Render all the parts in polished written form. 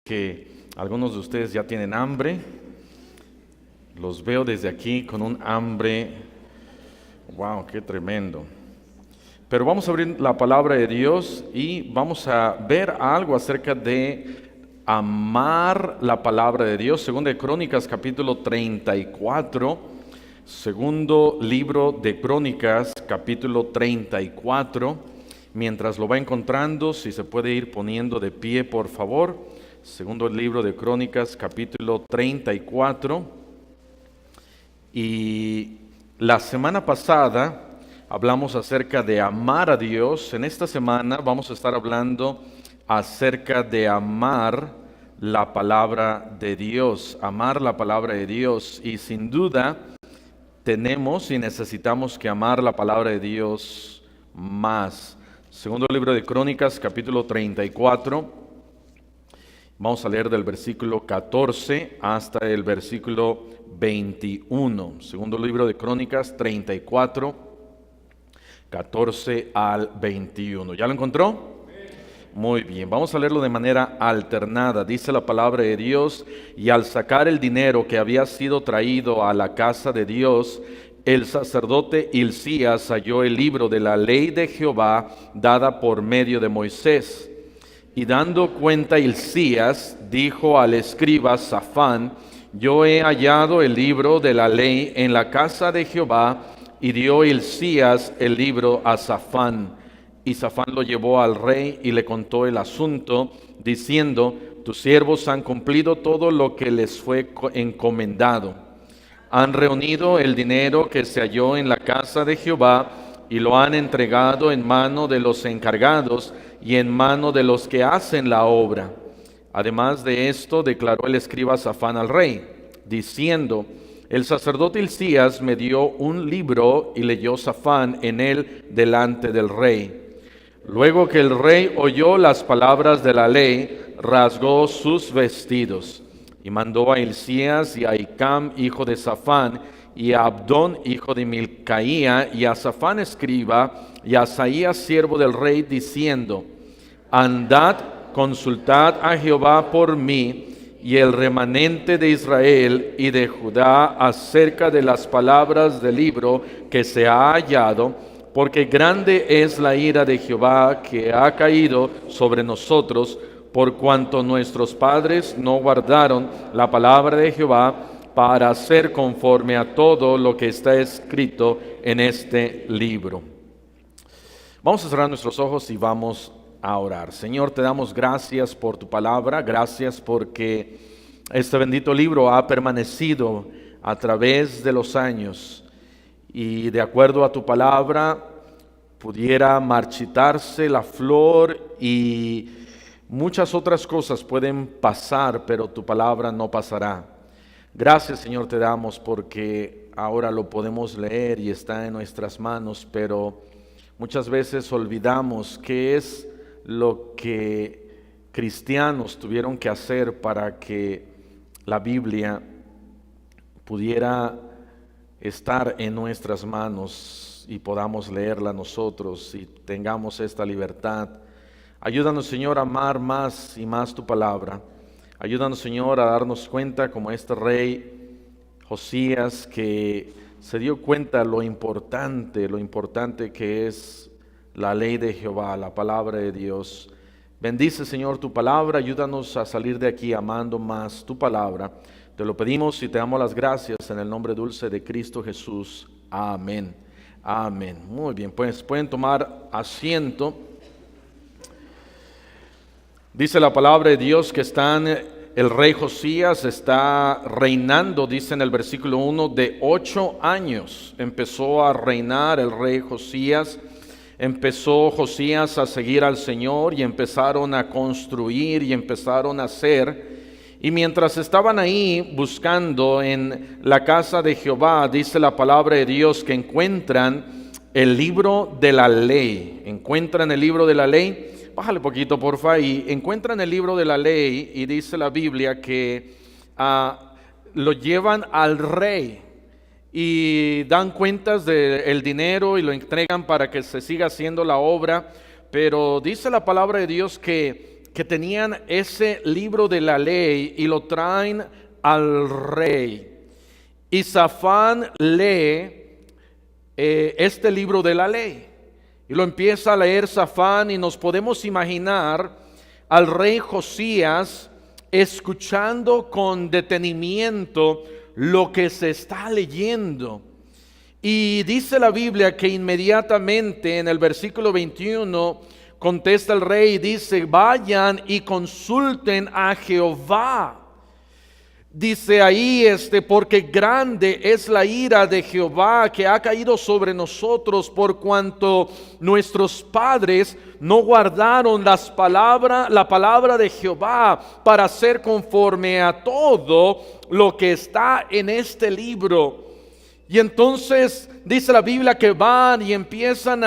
que algunos de ustedes ya tienen hambre. Los veo desde aquí con un hambre. ¡Wow! ¡Qué tremendo! Pero vamos a abrir la palabra de Dios y vamos a ver algo acerca de amar la palabra de Dios. Segunda de Crónicas, capítulo 34. Segundo libro de Crónicas, capítulo 34. Mientras lo va encontrando, si se puede ir poniendo de pie, por favor. Segundo libro de Crónicas, capítulo 34. Y la semana pasada hablamos acerca de amar a Dios. En esta semana vamos a estar hablando acerca de amar la palabra de Dios. Amar la palabra de Dios. Y sin duda tenemos y necesitamos que amar la palabra de Dios más. Segundo libro de Crónicas, capítulo 34. Vamos a leer del versículo 14 hasta el versículo 21. Segundo libro de Crónicas 34, 14 al 21. ¿Ya lo encontró? Muy bien, vamos a leerlo de manera alternada. Dice la palabra de Dios: y al sacar el dinero que había sido traído a la casa de Dios, el sacerdote Hilcías halló el libro de la ley de Jehová dada por medio de Moisés. Y dando cuenta Hilcías, dijo al escriba Safán: yo he hallado el libro de la ley en la casa de Jehová. Y dio Hilcías el libro a Safán. Y Safán lo llevó al rey y le contó el asunto, diciendo: tus siervos han cumplido todo lo que les fue encomendado. Han reunido el dinero que se halló en la casa de Jehová y lo han entregado en mano de los encargados y en mano de los que hacen la obra. Además de esto, declaró el escriba Safán al rey, diciendo: el sacerdote Hilcías me dio un libro, y leyó Safán en él delante del rey. Luego que el rey oyó las palabras de la ley, rasgó sus vestidos, y mandó a Hilcías y a Hicam, hijo de Safán, y a Abdón, hijo de Milcaía, y a Safán escriba, y a Asaías, siervo del rey, diciendo: andad, consultad a Jehová por mí y el remanente de Israel y de Judá acerca de las palabras del libro que se ha hallado, porque grande es la ira de Jehová que ha caído sobre nosotros, por cuanto nuestros padres no guardaron la palabra de Jehová para hacer conforme a todo lo que está escrito en este libro. Vamos a cerrar nuestros ojos y vamos a orar. Señor, te damos gracias por tu palabra, gracias porque este bendito libro ha permanecido a través de los años y de acuerdo a tu palabra pudiera marchitarse la flor y muchas otras cosas pueden pasar, pero tu palabra no pasará. Gracias, Señor, te damos porque ahora lo podemos leer y está en nuestras manos, pero muchas veces olvidamos qué es lo que cristianos tuvieron que hacer para que la Biblia pudiera estar en nuestras manos y podamos leerla nosotros y tengamos esta libertad. Ayúdanos, Señor, a amar más y más tu palabra. Ayúdanos, Señor, a darnos cuenta como este rey Josías, que se dio cuenta lo importante que es la ley de Jehová, la palabra de Dios. Bendice, Señor, tu palabra. Ayúdanos a salir de aquí amando más tu palabra. Te lo pedimos y te damos las gracias en el nombre dulce de Cristo Jesús. Amén. Amén. Muy bien, pues pueden tomar asiento. Dice la palabra de Dios que el rey Josías está reinando, dice en el versículo 1, de 8 años. Empezó a reinar el rey Josías. Empezó Josías a seguir al Señor y empezaron a construir y empezaron a hacer. Y mientras estaban ahí buscando en la casa de Jehová, dice la palabra de Dios que encuentran el libro de la ley. Encuentran el libro de la ley. Bájale poquito, porfa. Y encuentran el libro de la ley y dice la Biblia que lo llevan al rey. Y dan cuentas del dinero y lo entregan para que se siga haciendo la obra, pero dice la palabra de Dios que que tenían ese libro de la ley y lo traen al rey. Y Safán lee este libro de la ley. Y lo empieza a leer Safán y nos podemos imaginar al rey Josías escuchando con detenimiento lo que se está leyendo. Y dice la Biblia que inmediatamente en el versículo 21 contesta el rey y dice: vayan y consulten a Jehová. Dice ahí, porque grande es la ira de Jehová que ha caído sobre nosotros, por cuanto nuestros padres no guardaron la palabra de Jehová para hacer conforme a todo lo que está en este libro. Y entonces dice la Biblia que van y empiezan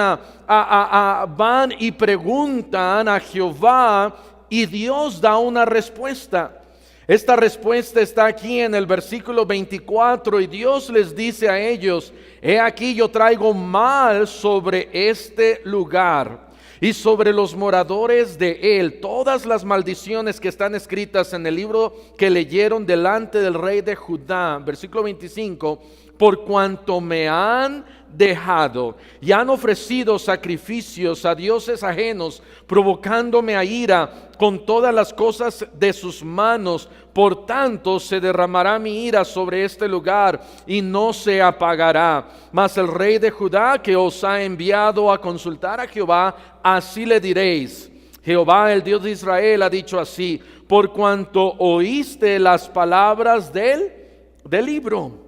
van y preguntan a Jehová, y Dios da una respuesta. Esta respuesta está aquí en el versículo 24, y Dios les dice a ellos: he aquí yo traigo mal sobre este lugar y sobre los moradores de él todas las maldiciones que están escritas en el libro que leyeron delante del rey de Judá. Versículo 25: por cuanto me han dejado y han ofrecido sacrificios a dioses ajenos, provocándome a ira con todas las cosas de sus manos, por tanto se derramará mi ira sobre este lugar y no se apagará. Mas el rey de Judá, que os ha enviado a consultar a Jehová, así le diréis: Jehová, el Dios de Israel, ha dicho así: por cuanto oíste las palabras del libro,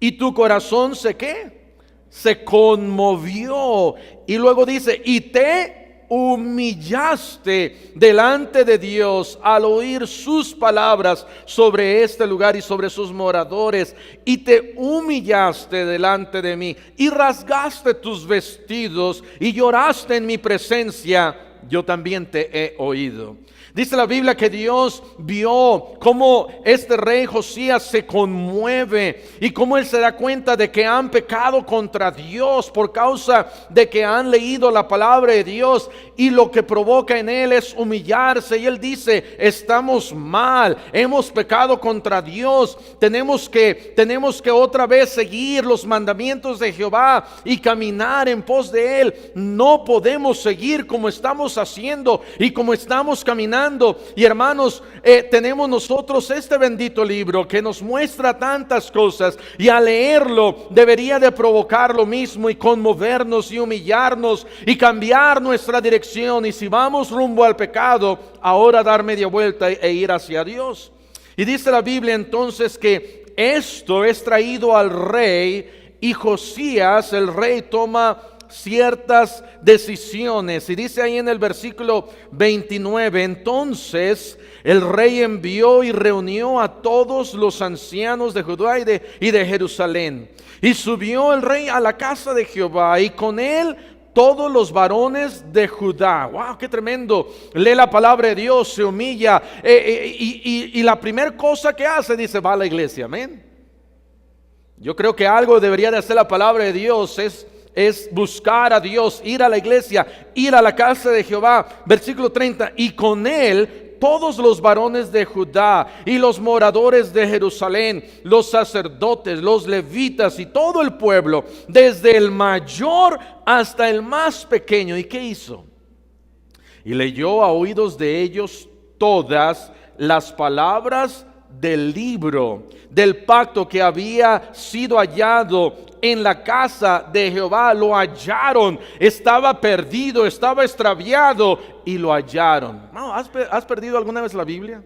y tu corazón se conmovió. Y luego dice: y te humillaste delante de Dios al oír sus palabras sobre este lugar y sobre sus moradores, y te humillaste delante de mí y rasgaste tus vestidos y lloraste en mi presencia, yo también te he oído. Dice la Biblia que Dios vio cómo este rey Josías se conmueve y cómo él se da cuenta de que han pecado contra Dios por causa de que han leído la palabra de Dios, y lo que provoca en él es humillarse. Y él dice: estamos mal, hemos pecado contra Dios, tenemos que otra vez seguir los mandamientos de Jehová y caminar en pos de él. No podemos seguir como estamos haciendo y como estamos caminando. Y hermanos, tenemos nosotros este bendito libro que nos muestra tantas cosas, y al leerlo debería de provocar lo mismo y conmovernos y humillarnos y cambiar nuestra dirección. Y si vamos rumbo al pecado, ahora dar media vuelta e ir hacia Dios. Y dice la Biblia entonces que esto es traído al rey, y Josías, el rey, toma ciertas decisiones. Y dice ahí en el versículo 29: entonces el rey envió y reunió a todos los ancianos de Judá y de Jerusalén, y subió el rey a la casa de Jehová, y con él todos los varones de Judá. ¡Wow! ¡Qué tremendo! Lee la palabra de Dios, se humilla, y la primera cosa que hace, dice: va a la iglesia. Amén. Yo creo que algo debería de hacer la palabra de Dios es buscar a Dios, ir a la iglesia, ir a la casa de Jehová. Versículo 30: y con él todos los varones de Judá y los moradores de Jerusalén, los sacerdotes, los levitas y todo el pueblo, desde el mayor hasta el más pequeño. ¿Y qué hizo? Y leyó a oídos de ellos todas las palabras del libro del pacto que había sido hallado en la casa de Jehová. Lo hallaron, estaba perdido, estaba extraviado, y lo hallaron. No, ¿has perdido alguna vez la Biblia?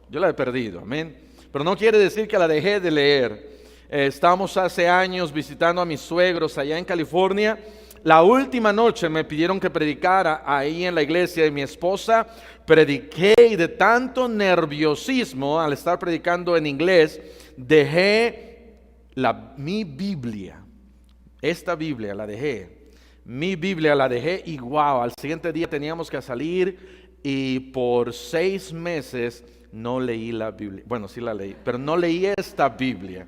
Yo la he perdido, amén. Pero no quiere decir que la dejé de leer. Estábamos hace años visitando a mis suegros allá en California. La última noche me pidieron que predicara ahí en la iglesia de mi esposa. Prediqué, y de tanto nerviosismo al estar predicando en inglés, dejé mi Biblia. Esta Biblia la dejé. Mi Biblia la dejé, y wow, al siguiente día teníamos que salir, y por 6 meses no leí la Biblia. Bueno, sí la leí, pero no leí esta Biblia.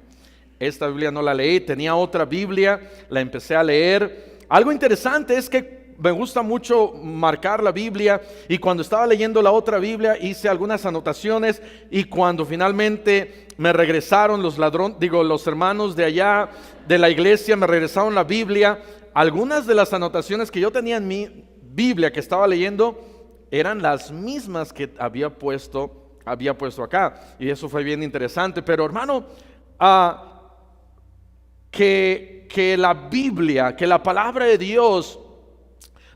Esta Biblia no la leí. Tenía otra Biblia, la empecé a leer. Algo interesante es que me gusta mucho marcar la Biblia, y cuando estaba leyendo la otra Biblia hice algunas anotaciones, y cuando finalmente me regresaron los hermanos de allá de la iglesia me regresaron la Biblia, algunas de las anotaciones que yo tenía en mi Biblia que estaba leyendo eran las mismas que había puesto acá, y eso fue bien interesante. Pero hermano, que la Biblia, que la palabra de Dios,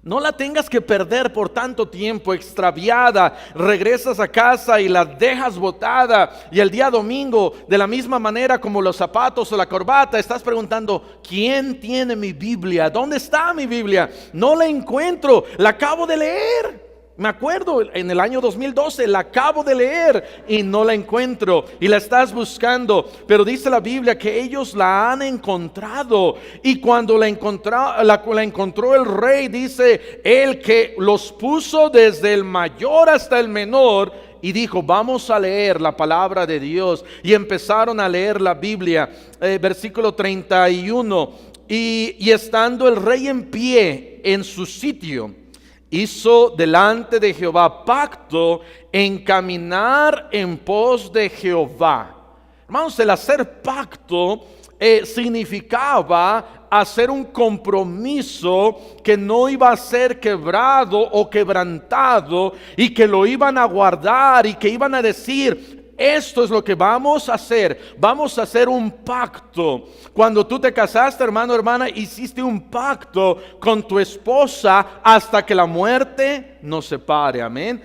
no la tengas que perder por tanto tiempo, extraviada, regresas a casa y la dejas botada, y el día domingo, de la misma manera como los zapatos o la corbata, estás preguntando: ¿quién tiene mi Biblia? ¿Dónde está mi Biblia? No la encuentro, la acabo de leer. Me acuerdo, en el año 2012 la acabo de leer y no la encuentro, y la estás buscando, pero dice la Biblia que ellos la han encontrado, y cuando la encontró el rey, dice el que los puso desde el mayor hasta el menor, y dijo: vamos a leer la palabra de Dios, y empezaron a leer la Biblia. Versículo 31, y estando el rey en pie en su sitio, hizo delante de Jehová pacto en caminar en pos de Jehová. Hermanos, el hacer pacto significaba hacer un compromiso que no iba a ser quebrado o quebrantado, y que lo iban a guardar, y que iban a decir: esto es lo que vamos a hacer. Vamos a hacer un pacto. Cuando tú te casaste, hermano, hermana, hiciste un pacto con tu esposa hasta que la muerte nos separe. Amén.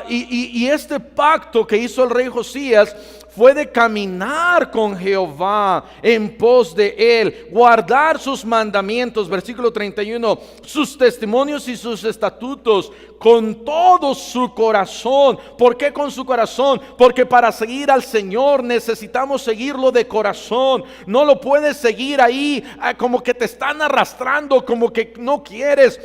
Y este pacto que hizo el rey Josías fue de caminar con Jehová en pos de él, guardar sus mandamientos, versículo 31, sus testimonios y sus estatutos con todo su corazón. ¿Por qué con su corazón? Porque para seguir al Señor necesitamos seguirlo de corazón. No lo puedes seguir ahí como que te están arrastrando, como que no quieres.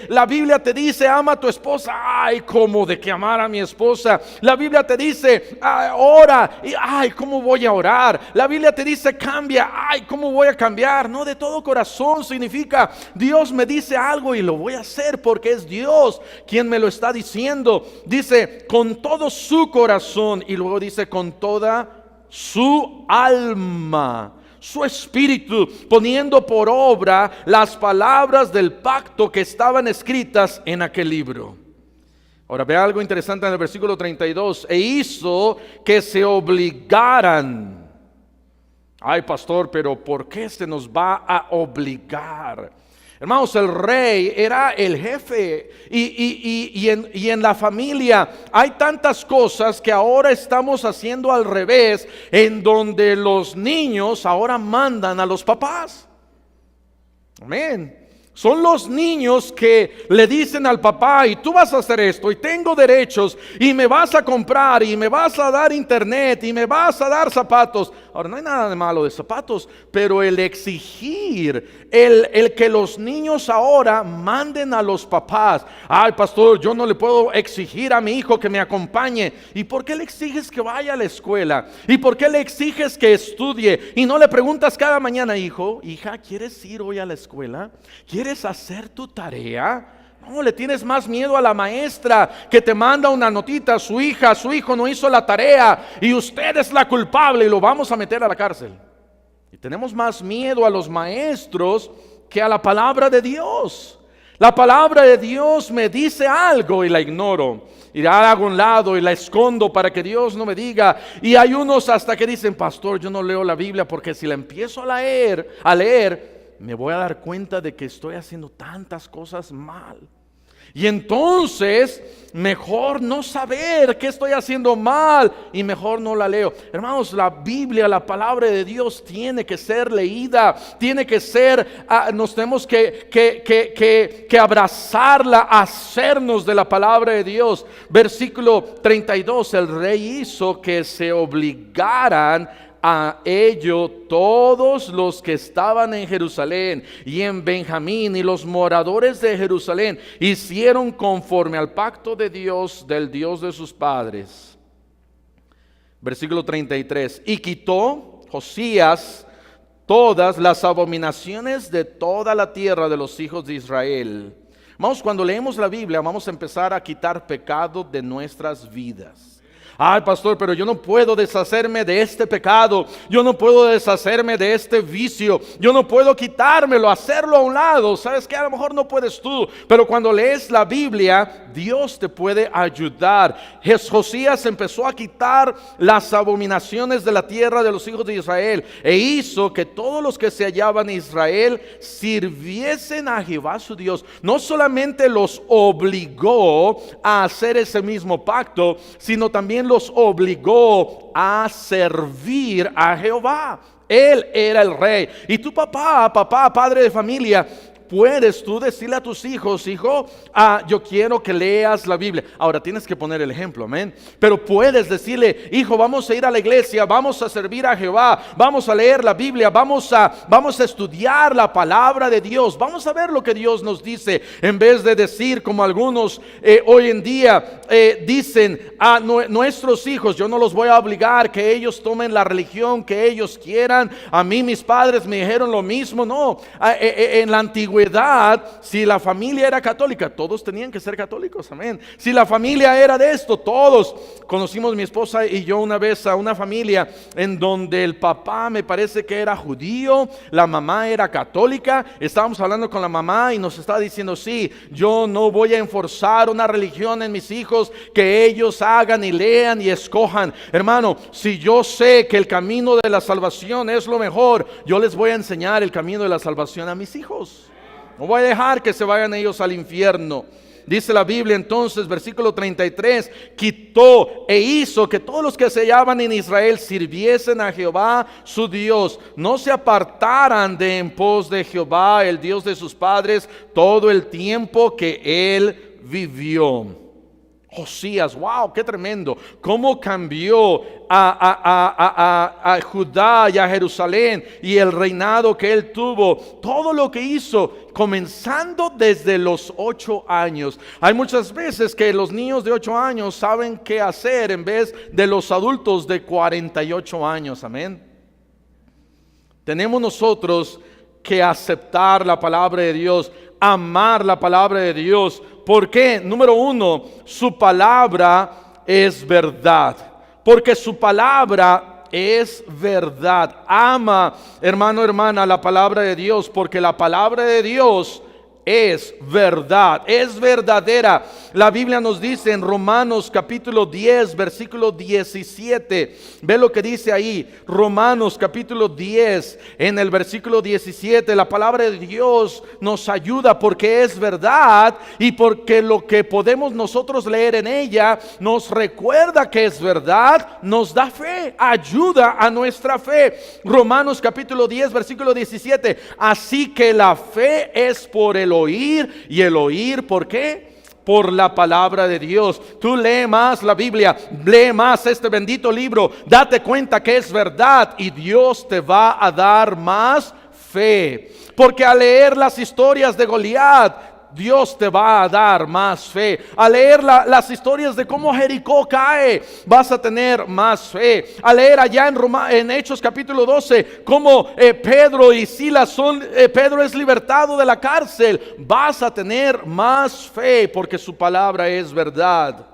La Biblia te dice: ama a tu esposa. Ay, como de que amar a mi esposa. La Biblia te dice: ora. Y ay, ¿cómo voy a orar? La Biblia te dice: cambia. Ay, ¿cómo voy a cambiar? No, de todo corazón significa: Dios me dice algo y lo voy a hacer porque es Dios quien me lo está diciendo. Dice: con todo su corazón, y luego dice: con toda su alma, su espíritu, poniendo por obra las palabras del pacto que estaban escritas en aquel libro. Ahora vea algo interesante en el versículo 32. E hizo que se obligaran. Ay, pastor, pero ¿por qué se nos va a obligar? Hermanos, el rey era el jefe, y en la familia hay tantas cosas que ahora estamos haciendo al revés, en donde los niños ahora mandan a los papás. Amén. Son los niños que le dicen al papá: y tú vas a hacer esto, y tengo derechos, y me vas a comprar, y me vas a dar internet, y me vas a dar zapatos. Ahora, no hay nada de malo de zapatos, pero el exigir, el que los niños ahora manden a los papás: ay, pastor, yo no le puedo exigir a mi hijo que me acompañe. ¿Y por qué le exiges que vaya a la escuela? ¿Y por qué le exiges que estudie? Y no le preguntas cada mañana: hijo, hija, ¿quieres ir hoy a la escuela? ¿Quieres hacer tu tarea? No, le tienes más miedo a la maestra que te manda una notita: su hija, su hijo no hizo la tarea y usted es la culpable y lo vamos a meter a la cárcel. Y tenemos más miedo a los maestros que a la palabra de Dios. La palabra de Dios me dice algo y la ignoro, y la hago a un lado y la escondo para que Dios no me diga. Y hay unos hasta que dicen: pastor, yo no leo la Biblia porque si la empiezo a leer me voy a dar cuenta de que estoy haciendo tantas cosas mal. Y entonces mejor no saber qué estoy haciendo mal y mejor no la leo. Hermanos, la Biblia, la palabra de Dios tiene que ser leída, tiene que ser, nos tenemos que abrazarla, hacernos de la palabra de Dios. Versículo 32, el rey hizo que se obligaran a ello todos los que estaban en Jerusalén y en Benjamín, y los moradores de Jerusalén hicieron conforme al pacto de Dios, del Dios de sus padres. Versículo 33. Y quitó Josías todas las abominaciones de toda la tierra de los hijos de Israel, Vamos, cuando leemos la Biblia, vamos a empezar a quitar pecado de nuestras vidas. Ay, pastor, pero yo no puedo deshacerme de este pecado, yo no puedo deshacerme de este vicio, yo no puedo quitármelo, hacerlo a un lado. Sabes que a lo mejor no puedes tú, pero cuando lees la Biblia, Dios te puede ayudar. Josías empezó a quitar las abominaciones de la tierra de los hijos de Israel e hizo que todos los que se hallaban en Israel sirviesen a Jehová su Dios. No solamente los obligó a hacer ese mismo pacto, sino también los obligó a servir a Jehová. Él era el rey. Y tu papá, padre de familia, puedes tú decirle a tus hijos: hijo, yo quiero que leas la Biblia. Ahora tienes que poner el ejemplo, amén. Pero puedes decirle: hijo, vamos a ir a la iglesia, vamos a servir a Jehová, vamos a leer la Biblia, vamos a estudiar la palabra de Dios, vamos a ver lo que Dios nos dice. En vez de decir como algunos hoy en día dicen a nuestros hijos: yo no los voy a obligar que ellos tomen la religión que ellos quieran, a mí mis padres me dijeron lo mismo. No, en la antigüedad, si la familia era católica, todos tenían que ser católicos, amén. Si la familia era de esto, todos. Conocimos mi esposa y yo una vez a una familia en donde el papá me parece que era judío, la mamá era católica. Estábamos hablando con la mamá y nos estaba diciendo: sí, yo no voy a enforzar una religión en mis hijos, que ellos hagan y lean y escojan. Hermano, si yo sé que el camino de la salvación es lo mejor, yo les voy a enseñar el camino de la salvación a mis hijos. No voy a dejar que se vayan ellos al infierno. Dice la Biblia entonces, versículo 33, quitó e hizo que todos los que se hallaban en Israel sirviesen a Jehová su Dios, no se apartaran de en pos de Jehová, el Dios de sus padres, todo el tiempo que él vivió. Josías, wow, qué tremendo, cómo cambió a Judá y a Jerusalén y el reinado que él tuvo, todo lo que hizo, comenzando desde los 8 años. Hay muchas veces que los niños de 8 años saben qué hacer en vez de los adultos de 48 años, amén. Tenemos nosotros que aceptar la palabra de Dios, amar la palabra de Dios. ¿Por qué? Número 1, su palabra es verdad. Porque su palabra es verdad. Ama, hermano, hermana, la palabra de Dios, porque la palabra de Dios es verdad, es verdadera. La Biblia nos dice en Romanos capítulo 10, versículo 17. Ve lo que dice ahí, Romanos capítulo 10, en el versículo 17. La palabra de Dios nos ayuda porque es verdad y porque lo que podemos nosotros leer en ella nos recuerda que es verdad, nos da fe, ayuda a nuestra fe. Romanos capítulo 10, versículo 17. Así que la fe es por el oír, y el oír, ¿por qué? Por la palabra de Dios. Tú lee más la Biblia, lee más este bendito libro, date cuenta que es verdad y Dios te va a dar más fe. Porque al leer las historias de Goliat, Dios te va a dar más fe. Al leer las historias de cómo Jericó cae, vas a tener más fe. Al leer allá en Hechos capítulo 12 cómo Pedro y Silas Pedro es libertado de la cárcel, vas a tener más fe porque su palabra es verdad.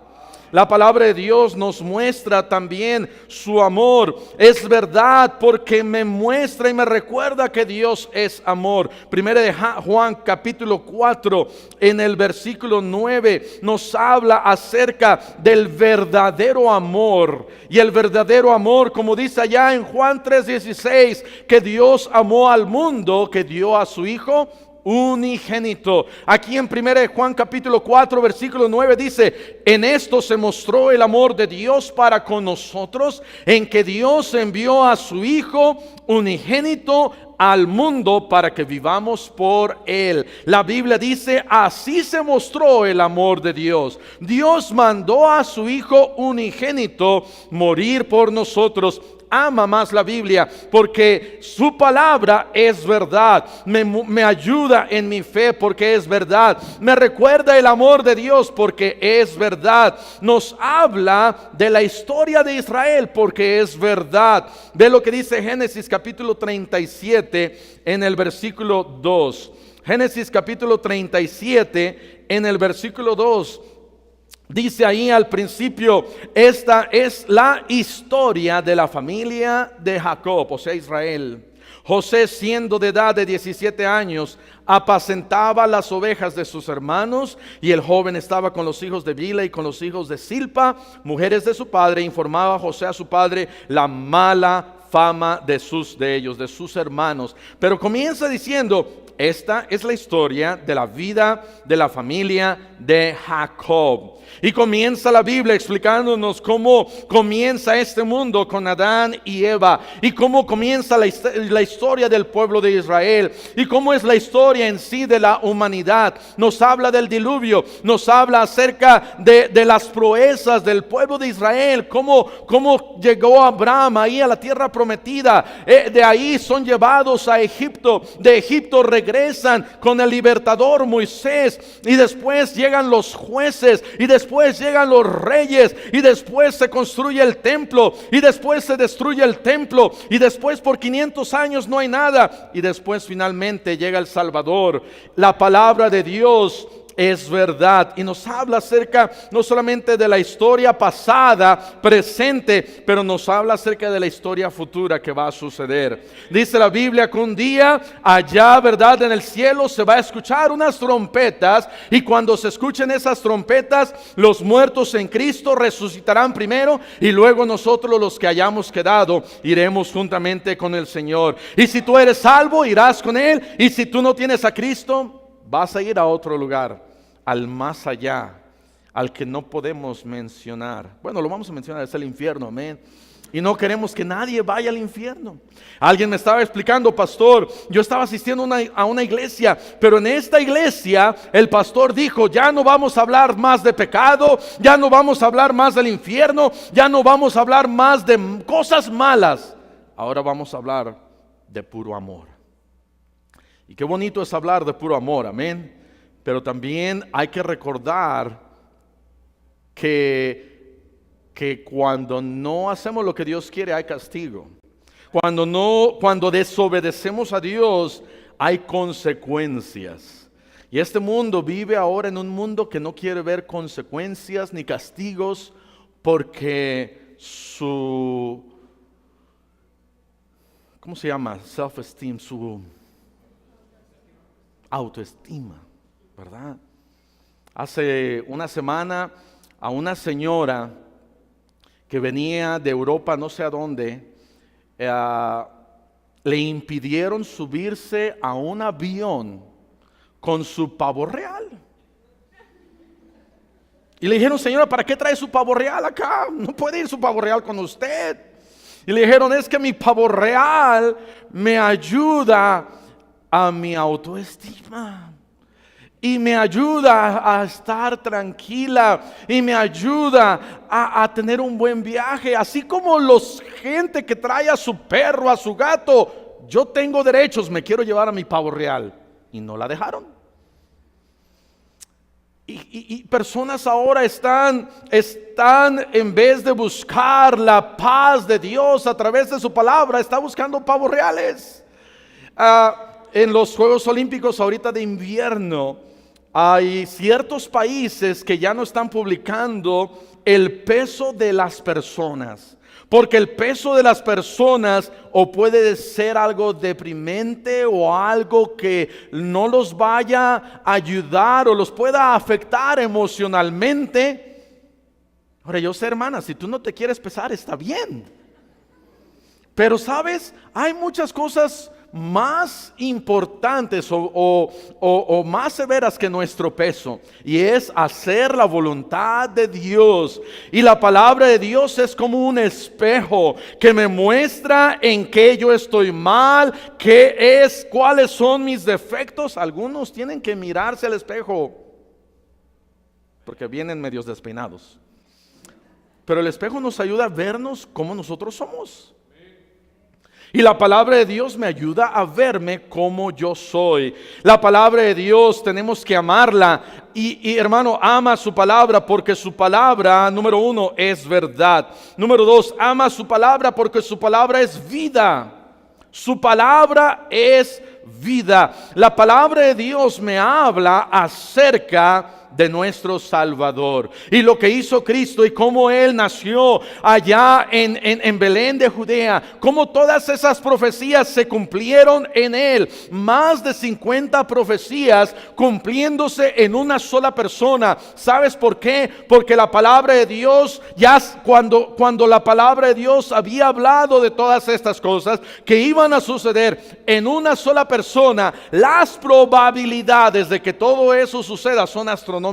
La palabra de Dios nos muestra también su amor. Es verdad porque me muestra y me recuerda que Dios es amor. Primera de Juan capítulo 4 en el versículo 9 nos habla acerca del verdadero amor. Y el verdadero amor, como dice allá en Juan 3:16, que Dios amó al mundo, que dio a su Hijo unigénito. Aquí en 1 Juan capítulo 4 versículo 9 dice: en esto se mostró el amor de Dios para con nosotros, en que Dios envió a su Hijo unigénito al mundo para que vivamos por él. La Biblia dice: así se mostró el amor de Dios. Dios mandó a su Hijo unigénito morir por nosotros. Ama más la Biblia porque su palabra es verdad. Me ayuda en mi fe porque es verdad. Me recuerda el amor de Dios porque es verdad. Nos habla de la historia de Israel porque es verdad. Ve lo que dice Génesis capítulo 37 en el versículo 2. Génesis capítulo 37, en el versículo 2. Dice ahí al principio: esta es la historia de la familia de Jacob, o sea, Israel. José, siendo de edad de 17 años, apacentaba las ovejas de sus hermanos, y el joven estaba con los hijos de Bila y con los hijos de Silpa, mujeres de su padre. Informaba José a su padre la mala fama de ellos, de sus hermanos. Pero comienza diciendo: esta es la historia de la vida de la familia de Jacob. Y comienza la Biblia explicándonos cómo comienza este mundo con Adán y Eva, y cómo comienza la historia del pueblo de Israel, y cómo es la historia en sí de la humanidad. Nos habla del diluvio, nos habla acerca de las proezas del pueblo de Israel, cómo llegó Abraham ahí a la tierra prometida. De ahí son llevados a Egipto, de Egipto regresan con el libertador Moisés, y después llegan los jueces, y después llegan los reyes, y después se construye el templo, y después se destruye el templo, y después por 500 años no hay nada, y después finalmente llega el Salvador. La palabra de Dios es verdad, y nos habla acerca no solamente de la historia pasada, presente, pero nos habla acerca de la historia futura que va a suceder. Dice la Biblia que un día allá, verdad, en el cielo se va a escuchar unas trompetas, y cuando se escuchen esas trompetas, los muertos en Cristo resucitarán primero, y luego nosotros, los que hayamos quedado, iremos juntamente con el Señor. Y si tú eres salvo, irás con Él, y si tú no tienes a Cristo, vas a ir a otro lugar, al más allá, al que no podemos mencionar. Bueno, lo vamos a mencionar, es el infierno, amén. Y no queremos que nadie vaya al infierno. Alguien me estaba explicando: pastor, yo estaba asistiendo a una iglesia, pero en esta iglesia el pastor dijo: ya no vamos a hablar más de pecado, ya no vamos a hablar más del infierno, ya no vamos a hablar más de cosas malas, ahora vamos a hablar de puro amor. Y qué bonito es hablar de puro amor, amén. Pero también hay que recordar que cuando no hacemos lo que Dios quiere, hay castigo. Cuando desobedecemos a Dios, hay consecuencias. Y este mundo vive ahora en un mundo que no quiere ver consecuencias ni castigos, porque su, ¿cómo se llama? Self-esteem, su autoestima, ¿verdad? Hace una semana a una señora que venía de Europa, no sé a dónde, le impidieron subirse a un avión con su pavo real. Y le dijeron: señora, ¿para qué trae su pavo real acá? No puede ir su pavo real con usted. Y le dijeron: es que mi pavo real me ayuda a mi autoestima, y me ayuda a estar tranquila, y me ayuda a tener un buen viaje. Así como los gente que trae a su perro, a su gato, yo tengo derechos, me quiero llevar a mi pavo real. Y no la dejaron. Y personas ahora están en vez de buscar la paz de Dios a través de su palabra, están buscando pavos reales. En los Juegos Olímpicos ahorita de invierno, hay ciertos países que ya no están publicando el peso de las personas, porque el peso de las personas o puede ser algo deprimente o algo que no los vaya a ayudar o los pueda afectar emocionalmente. Ahora, yo sé, hermana, si tú no te quieres pesar, está bien, pero sabes, hay muchas cosas más importantes o más severas que nuestro peso, y es hacer la voluntad de Dios. Y la palabra de Dios es como un espejo que me muestra en qué yo estoy mal, cuáles son mis defectos. Algunos tienen que mirarse al espejo porque vienen medios despeinados, pero el espejo nos ayuda a vernos como nosotros somos. Y la palabra de Dios me ayuda a verme como yo soy. La palabra de Dios tenemos que amarla. Y hermano, ama su palabra, porque su palabra, número uno, es verdad. Número dos, ama su palabra porque su palabra es vida. Su palabra es vida. La palabra de Dios me habla acerca de nuestro Salvador y lo que hizo Cristo y cómo Él nació allá en Belén de Judea, cómo todas esas profecías se cumplieron en Él. Más de 50 profecías cumpliéndose en una sola persona. ¿Sabes por qué? Porque la palabra de Dios, ya cuando la palabra de Dios había hablado de todas estas cosas que iban a suceder en una sola persona, las probabilidades de que todo eso suceda son astronómicas.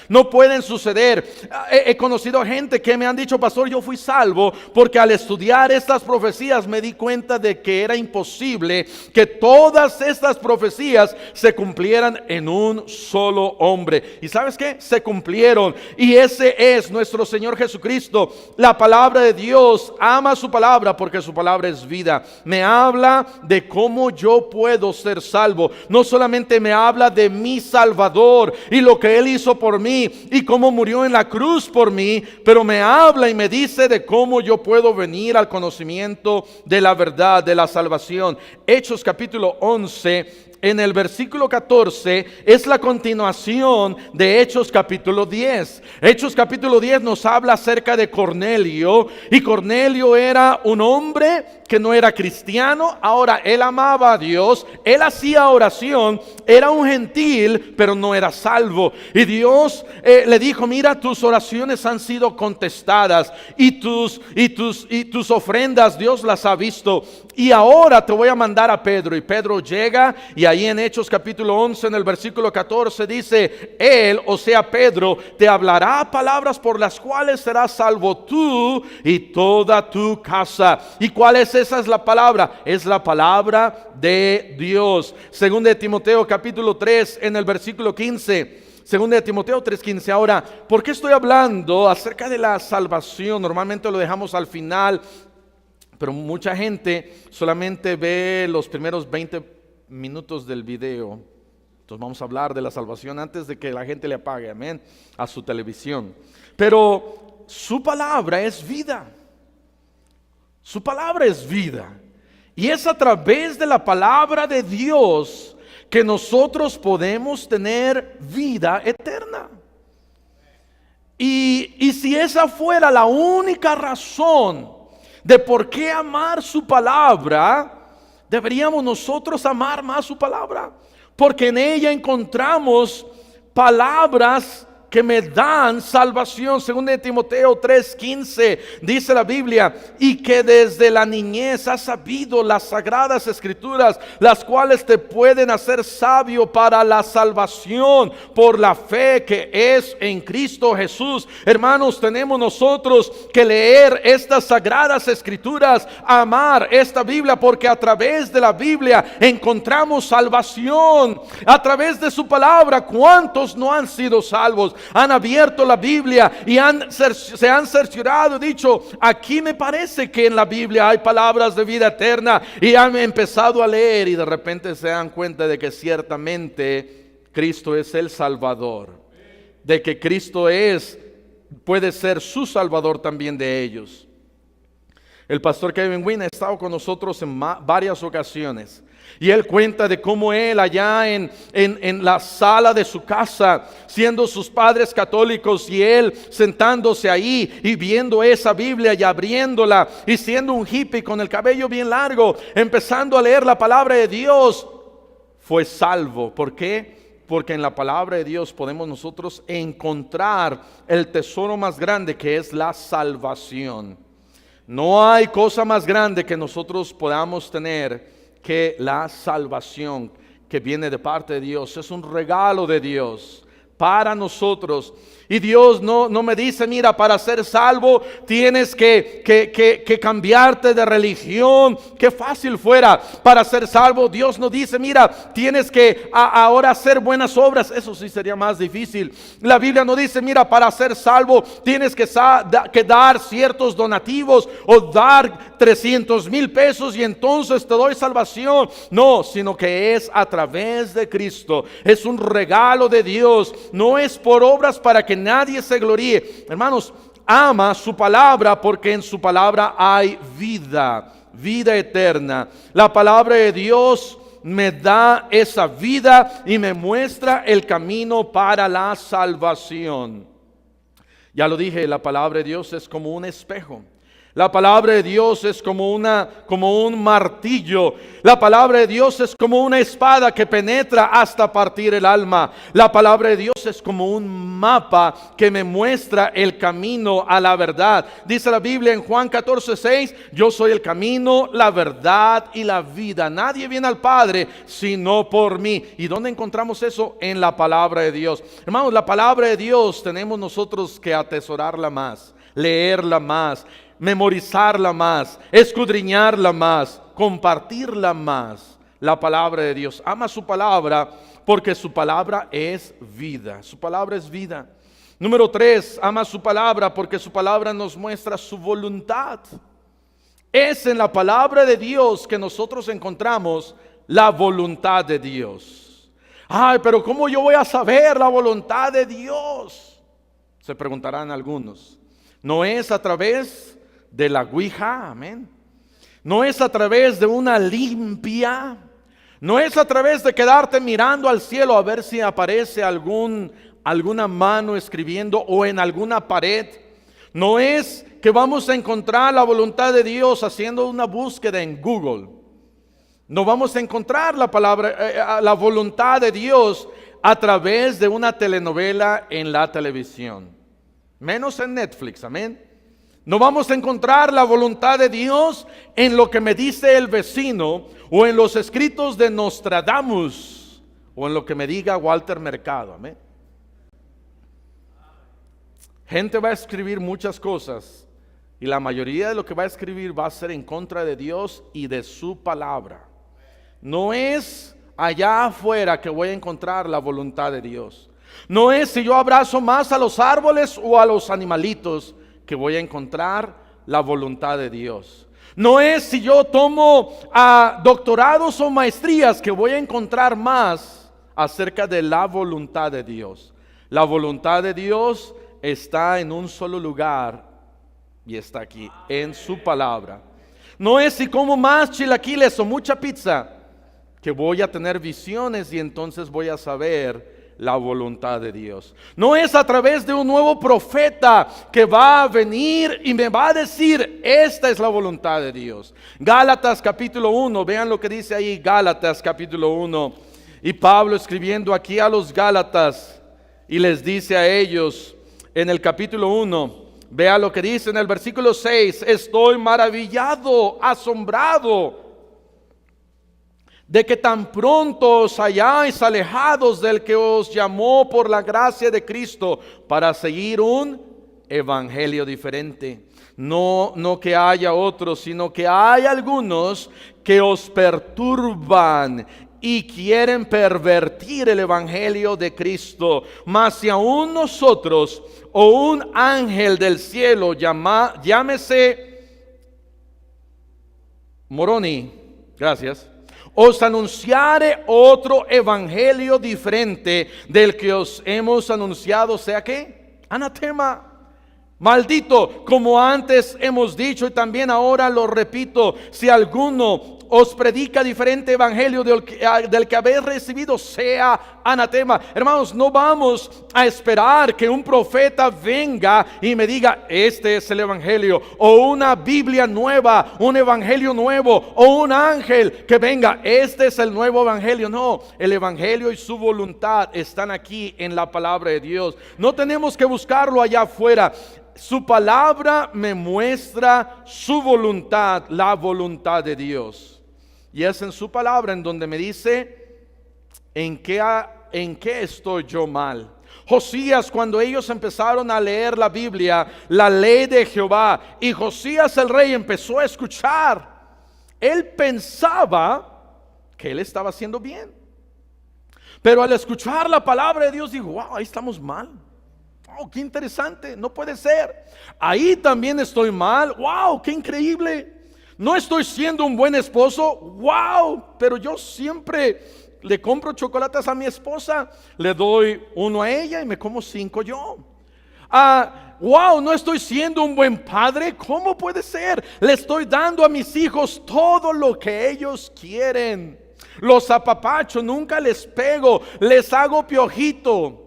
No pueden suceder. He conocido gente que me han dicho: pastor, yo fui salvo porque al estudiar estas profecías me di cuenta de que era imposible que todas estas profecías se cumplieran en un solo hombre. ¿Y sabes qué? Se cumplieron, y ese es nuestro Señor Jesucristo. La palabra de Dios, ama su palabra porque su palabra es vida. Me habla de cómo yo puedo ser salvo. No solamente me habla de mi Salvador y lo que Él hizo por mí y cómo murió en la cruz por mí, pero me habla y me dice de cómo yo puedo venir al conocimiento de la verdad, de la salvación. Hechos capítulo 11, en el versículo 14, es la continuación de Hechos capítulo 10. Hechos capítulo 10 nos habla acerca de Cornelio, y Cornelio era un hombre que no era cristiano. Ahora, él amaba a Dios, él hacía oración, era un gentil, pero no era salvo. Y Dios le dijo: mira, tus oraciones han sido contestadas y tus ofrendas Dios las ha visto, y ahora te voy a mandar a Pedro. Y Pedro llega, y ahí en Hechos capítulo 11, en el versículo 14 dice: él, o sea Pedro, te hablará palabras por las cuales serás salvo tú y toda tu casa. ¿Y cuál es esa? Es la palabra, es la palabra de Dios. Según de Timoteo capítulo 3, en el versículo 15. Segunda de Timoteo 3:15. Ahora, ¿por qué estoy hablando acerca de la salvación? Normalmente lo dejamos al final, pero mucha gente solamente ve los primeros 20 minutos del video. Entonces vamos a hablar de la salvación antes de que la gente le apague, amén, a su televisión. Pero su palabra es vida. Su palabra es vida. Y es a través de la palabra de Dios que nosotros podemos tener vida eterna. Y si esa fuera la única razón de por qué amar su palabra, deberíamos nosotros amar más su palabra, porque en ella encontramos palabras que me dan salvación. Según de Timoteo 3:15 dice la Biblia: y que desde la niñez has sabido las sagradas escrituras, las cuales te pueden hacer sabio para la salvación por la fe que es en Cristo Jesús. Hermanos, tenemos nosotros que leer estas sagradas escrituras, amar esta Biblia, porque a través de la Biblia encontramos salvación. A través de su palabra, ¿cuántos no han sido salvos? Han abierto la Biblia y se han cerciorado, dicho: aquí me parece que en la Biblia hay palabras de vida eterna, y han empezado a leer, y de repente se dan cuenta de que ciertamente Cristo es el Salvador, de que Cristo puede ser su Salvador también de ellos. El pastor Kevin Wynn ha estado con nosotros en varias ocasiones, y él cuenta de cómo él allá en la sala de su casa, siendo sus padres católicos, y él sentándose ahí y viendo esa Biblia y abriéndola, y siendo un hippie con el cabello bien largo, empezando a leer la palabra de Dios, fue salvo. ¿Por qué? Porque en la palabra de Dios podemos nosotros encontrar el tesoro más grande, que es la salvación. No hay cosa más grande que nosotros podamos tener que la salvación que viene de parte de Dios. Es un regalo de Dios para nosotros. Y Dios no me dice: mira, para ser salvo tienes que cambiarte de religión. Qué fácil fuera para ser salvo. Dios no dice: mira, tienes que ahora hacer buenas obras. Eso sí sería más difícil. La Biblia no dice: mira, para ser salvo tienes que dar ciertos donativos, o dar 300,000 pesos y entonces te doy salvación. No, sino que es a través de Cristo. Es un regalo de Dios. No es por obras para que nadie se gloríe. Hermanos, ama su palabra, porque en su palabra hay vida, vida eterna. La palabra de Dios me da esa vida y me muestra el camino para la salvación. Ya lo dije, la palabra de Dios es como un espejo. La palabra de Dios es como un martillo. La palabra de Dios es como una espada que penetra hasta partir el alma. La palabra de Dios es como un mapa que me muestra el camino a la verdad. Dice la Biblia en Juan 14:6, yo soy el camino, la verdad y la vida. Nadie viene al Padre sino por mí. ¿Y dónde encontramos eso? En la palabra de Dios. Hermanos, la palabra de Dios tenemos nosotros que atesorarla más, leerla más, memorizarla más, escudriñarla más, compartirla más. La palabra de Dios. Ama su palabra porque su palabra es vida. Su palabra es vida. Número 3, ama su palabra porque su palabra nos muestra su voluntad. Es en la palabra de Dios que nosotros encontramos la voluntad de Dios. Ay, pero ¿cómo yo voy a saber la voluntad de Dios? Se preguntarán algunos. No es a través de la ouija, amén. No es a través de una limpia. No es a través de quedarte mirando al cielo a ver si aparece alguna mano escribiendo o en alguna pared. No es que vamos a encontrar la voluntad de Dios haciendo una búsqueda en Google. No vamos a encontrar la voluntad de Dios a través de una telenovela en la televisión. Menos en Netflix, amén. No vamos a encontrar la voluntad de Dios en lo que me dice el vecino o en los escritos de Nostradamus o en lo que me diga Walter Mercado, amén. Gente va a escribir muchas cosas y la mayoría de lo que va a escribir va a ser en contra de Dios y de su palabra. No es allá afuera que voy a encontrar la voluntad de Dios. No es si yo abrazo más a los árboles o a los animalitos que voy a encontrar la voluntad de Dios. No es si yo tomo doctorados o maestrías que voy a encontrar más acerca de la voluntad de Dios. La voluntad de Dios está en un solo lugar y está aquí, en su palabra. No es si como más chilaquiles o mucha pizza que voy a tener visiones y entonces voy a saber la voluntad de Dios. No es a través de un nuevo profeta que va a venir y me va a decir, esta es la voluntad de Dios. Gálatas capítulo 1, vean lo que dice ahí, Gálatas capítulo 1. Y Pablo escribiendo aquí a los Gálatas y les dice a ellos en el capítulo 1, vea lo que dice en el versículo 6, estoy maravillado, asombrado, de que tan pronto os hayáis alejados del que os llamó por la gracia de Cristo para seguir un evangelio diferente. No que haya otros, sino que hay algunos que os perturban y quieren pervertir el evangelio de Cristo. Mas si aún nosotros o un ángel del cielo llámese Moroni, gracias, os anunciare otro evangelio diferente del que os hemos anunciado, sea que anatema, maldito, como antes hemos dicho y también ahora lo repito, si alguno os predica diferente evangelio del que habéis recibido, sea anatema. Hermanos, no vamos a esperar que un profeta venga y me diga, este es el evangelio, o una Biblia nueva, un evangelio nuevo, o un ángel que venga, este es el nuevo evangelio. No, el evangelio y su voluntad están aquí en la palabra de Dios. No tenemos que buscarlo allá afuera. Su palabra me muestra su voluntad, la voluntad de Dios. Y es en su palabra en donde me dice en qué estoy yo mal. Josías, cuando ellos empezaron a leer la Biblia, la ley de Jehová, y Josías el rey empezó a escuchar, él pensaba que él estaba haciendo bien. Pero al escuchar la palabra de Dios dijo, wow, ahí estamos mal. Wow, qué interesante, no puede ser. Ahí también estoy mal. Wow, qué increíble. No estoy siendo un buen esposo. Wow, pero yo siempre le compro chocolates a mi esposa, le doy uno a ella y me como 5 yo. Wow, no estoy siendo un buen padre. ¿Cómo puede ser? Le estoy dando a mis hijos todo lo que ellos quieren. Los apapacho, nunca les pego, les hago piojito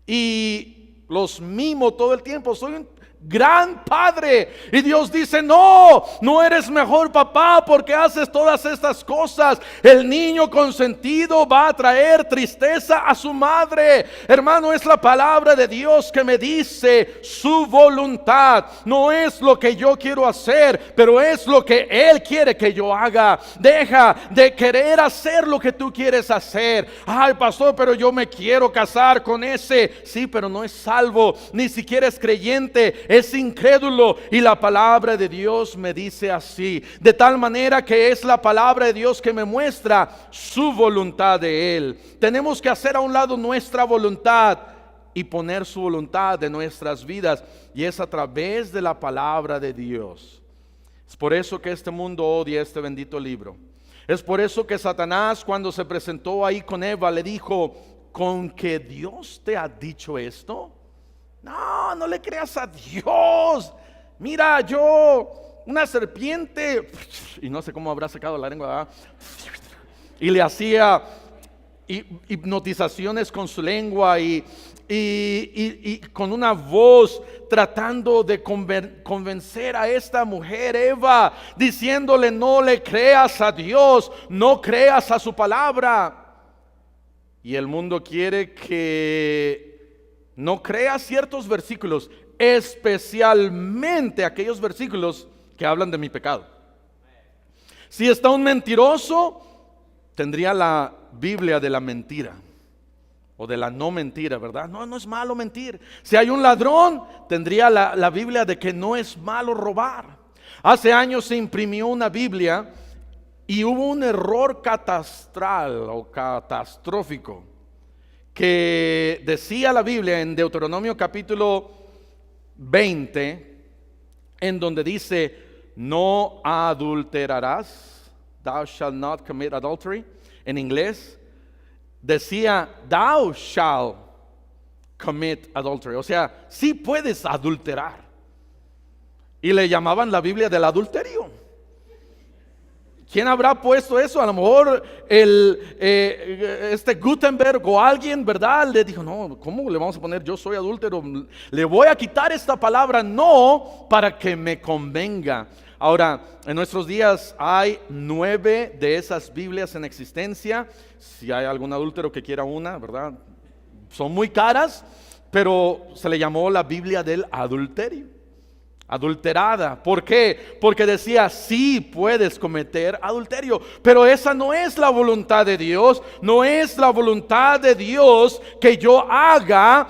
y los mimo todo el tiempo. Soy un gran padre. Y Dios dice: no, no eres mejor papá porque haces todas estas cosas. El niño consentido va a traer tristeza a su madre. Hermano, es la palabra de Dios que me dice su voluntad. No es lo que yo quiero hacer, pero es lo que Él quiere que yo haga. Deja de querer hacer lo que tú quieres hacer. Ay, pastor, pero yo me quiero casar con ese. Sí, pero no es salvo, ni siquiera es creyente, es incrédulo. Y la palabra de Dios me dice así, de tal manera que es la palabra de Dios que me muestra su voluntad de Él. Tenemos que hacer a un lado nuestra voluntad y poner su voluntad en nuestras vidas, y es a través de la palabra de Dios. Es por eso que este mundo odia este bendito libro. Es por eso que Satanás, cuando se presentó ahí con Eva, le dijo: ¿con que Dios te ha dicho esto? No, no le creas a Dios. Mira, yo, una serpiente, y no sé cómo habrá sacado la lengua, ¿verdad? Y le hacía hipnotizaciones con su lengua y con una voz tratando de convencer a esta mujer Eva, diciéndole: no le creas a Dios, no creas a su palabra. Y el mundo quiere que no creas ciertos versículos, especialmente aquellos versículos que hablan de mi pecado. Si está un mentiroso, tendría la Biblia de la mentira o de la no mentira, ¿verdad? No, no es malo mentir. Si hay un ladrón, tendría la Biblia de que no es malo robar. Hace años se imprimió una Biblia y hubo un error catastral o catastrófico, que decía la Biblia en Deuteronomio capítulo 20, en donde dice: no adulterarás, thou shalt not commit adultery. En inglés decía: thou shalt commit adultery. O sea, sí puedes adulterar. Y le llamaban la Biblia del adulterio. ¿Quién habrá puesto eso? A lo mejor este Gutenberg o alguien, ¿verdad? Le dijo: no, ¿cómo le vamos a poner yo soy adúltero? Le voy a quitar esta palabra no para que me convenga. Ahora, en nuestros días hay 9 de esas Biblias en existencia. Si hay algún adúltero que quiera una, ¿verdad? Son muy caras, pero se le llamó la Biblia del adulterio. Adulterada. ¿Por qué? Porque decía: sí puedes cometer adulterio, pero esa no es la voluntad de Dios. No es la voluntad de Dios que yo haga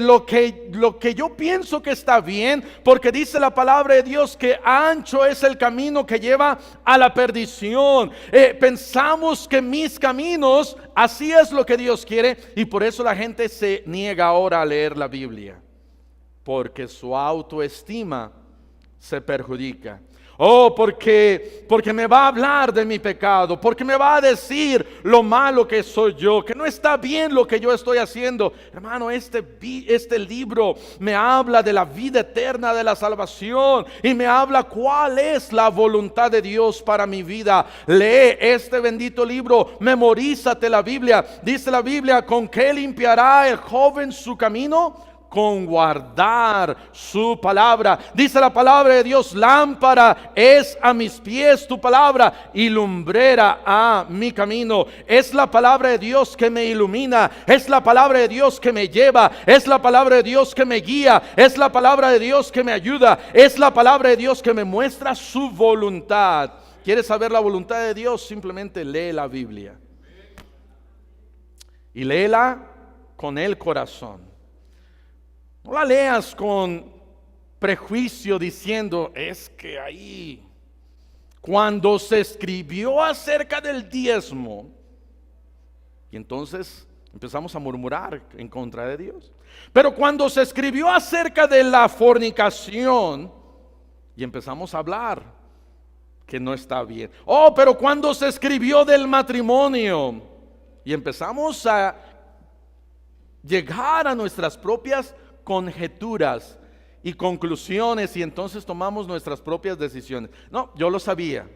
lo que yo pienso que está bien, porque dice la palabra de Dios que ancho es el camino que lleva a la perdición. Pensamos que mis caminos, así es lo que Dios quiere, y por eso la gente se niega ahora a leer la Biblia, porque su autoestima se perjudica. Oh, porque me va a hablar de mi pecado, porque me va a decir lo malo que soy yo, que no está bien lo que yo estoy haciendo. Hermano, este libro me habla de la vida eterna, de la salvación, y me habla cuál es la voluntad de Dios para mi vida. Lee este bendito libro, memorízate la Biblia. Dice la Biblia: ¿con qué limpiará el joven su camino? Con guardar su palabra. Dice la palabra de Dios: lámpara es a mis pies tu palabra y lumbrera a mi camino. Es la palabra de Dios que me ilumina, es la palabra de Dios que me lleva, es la palabra de Dios que me guía, es la palabra de Dios que me ayuda, es la palabra de Dios que me muestra su voluntad. ¿Quieres saber la voluntad de Dios? Simplemente lee la Biblia y léela con el corazón. No la leas con prejuicio diciendo: es que ahí, cuando se escribió acerca del diezmo, y entonces empezamos a murmurar en contra de Dios. Pero cuando se escribió acerca de la fornicación, y empezamos a hablar que no está bien. Oh, pero cuando se escribió del matrimonio, y empezamos a llegar a nuestras propias conjeturas y conclusiones, y entonces tomamos nuestras propias decisiones. No, yo lo sabía.